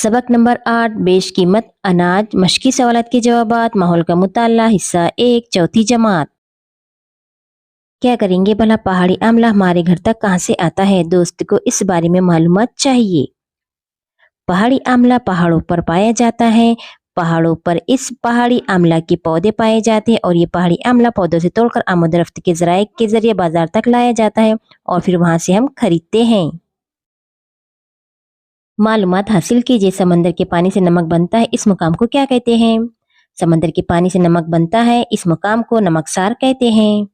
सबक नंबर 8 बेशकीमत अनाज मशकी सवालात के जवाबात माहौल का मुताला हिस्सा 1 चौथी जमात। क्या करेंगे भला पहाड़ी आमला हमारे घर तक कहाँ से आता है? दोस्त को इस बारे में मालूमात चाहिए। पहाड़ी आमला पहाड़ों पर पाया जाता है। पहाड़ों पर इस पहाड़ी आमला के पौधे पाए जाते हैं और ये पहाड़ी आमला पौधों से तोड़कर आमद रफ्त के जराये के जरिए बाजार तक लाया जाता है और फिर वहां से हम खरीदते हैं। मालूमात हासिल कीजिए। समंदर के पानी से नमक बनता है, इस मुकाम को क्या कहते हैं? समंदर के पानी से नमक बनता है, इस मुकाम को नमकसार कहते हैं।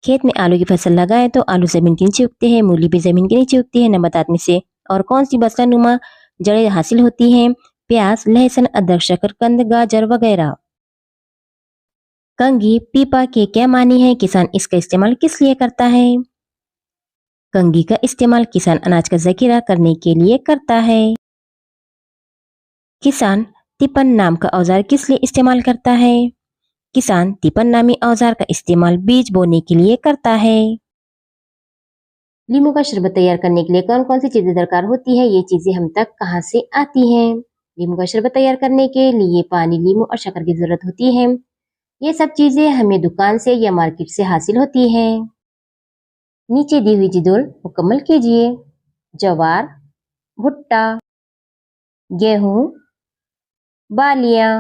खेत में आलू की फसल लगाएं तो आलू जमीन के नीचे उगते हैं, मूली भी जमीन के नीचे उगती है। नबातात में से और कौन सी बसलानुमा जड़ें हासिल होती हैं? प्याज, लहसुन, अदरक, शकरकंद, गाजर वगैरह। कंघी पीपा के क्या मानी है? किसान इसका इस्तेमाल किस लिए करता है? कंघी का इस्तेमाल किसान अनाज का जखीरा करने के लिए करता है। किसान तिपन नाम का औजार किस लिए इस्तेमाल करता है? किसान तिपन नामी औजार का इस्तेमाल बीज बोने के लिए करता है। लीमू का शरबत तैयार करने के लिए कौन कौन सी चीजें दरकार होती है? ये चीजें हम तक कहाँ से आती हैं? लीमू का शरबत तैयार करने के लिए पानी, लीमू और शक्कर की जरूरत होती है। ये सब चीजें हमें दुकान से या मार्केट से हासिल होती है। नीचे दी हुई जिदोल मुकम्मल कीजिए। ज्वार, भुट्टा, गेहूं, बालियां,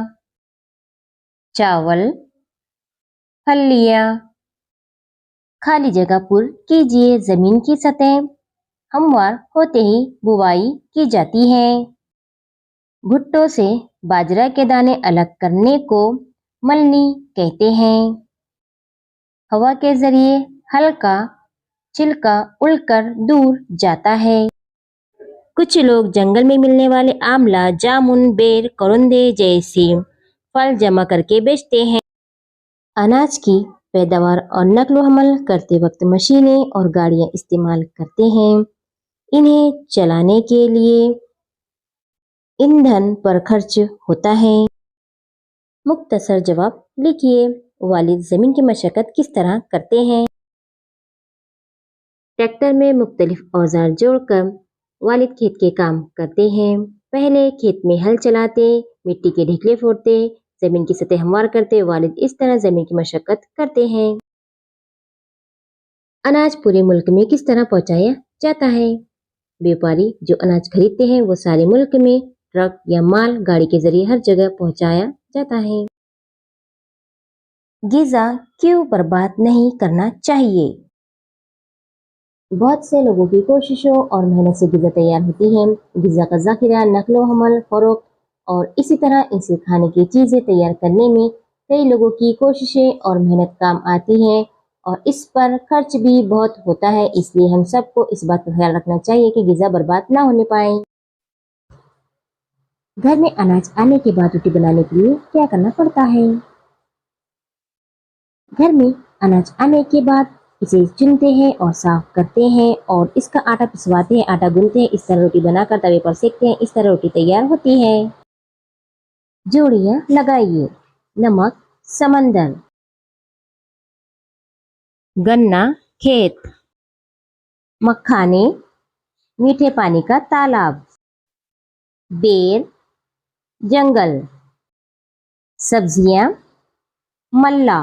चावल, फलियां। खाली जगह पुर कीजिए। जमीन की सतह हमवार होते ही बुवाई की जाती है। भुट्टो से बाजरा के दाने अलग करने को मलनी कहते हैं। हवा के जरिए हल्का छिलका उड़कर दूर जाता है। कुछ लोग जंगल में मिलने वाले आमला, जामुन, बेर, करोंदे जैसे फल जमा करके बेचते हैं। अनाज की पैदावार और नकलो हमल करते वक्त मशीनें और गाड़ियां इस्तेमाल करते हैं। इन्हें चलाने के लिए ईंधन पर खर्च होता है। मुख्तसर जवाब लिखिए। वालिद जमीन की मशक्कत किस तरह करते हैं? ट्रैक्टर में मुख्तलिफ औजार जोड़कर वालिद खेत के काम करते हैं। पहले खेत में हल चलाते, मिट्टी के ढेकले फोड़ते, जमीन की सतह हमवार करते। वालिद इस तरह जमीन की मशक्कत करते हैं। अनाज पूरे मुल्क में किस तरह पहुंचाया जाता है? व्यापारी जो अनाज खरीदते हैं वो सारे मुल्क में ट्रक या माल गाड़ी के जरिए हर जगह पहुंचाया जाता है। गिज़ा क्यों बर्बाद नहीं करना चाहिए? बहुत से लोगों की कोशिशों और मेहनत से गिज़ा तैयार होती है। गिज़ा का ज़ख़ीरा, नकलो हमल, फरोख्त और इसी तरह इनसे खाने की चीज़ें तैयार करने में कई लोगों की कोशिशें और मेहनत काम आती हैं और इस पर खर्च भी बहुत होता है। इसलिए हम सबको इस बात का ख्याल रखना चाहिए कि गिज़ा बर्बाद ना होने पाए। घर में अनाज आने के बाद रोटी बनाने के लिए क्या करना पड़ता है? घर में अनाज आने के बाद इसे चुनते हैं और साफ करते हैं और इसका आटा पिसवाते हैं, आटा गूंथते हैं। इस तरह रोटी बनाकर तवे पर सेकते हैं। इस तरह रोटी तैयार होती है। जोड़ियां लगाइए। नमक समंदर, गन्ना खेत, मखाने मीठे पानी का तालाब, बेर जंगल, सब्जियां मल्ला।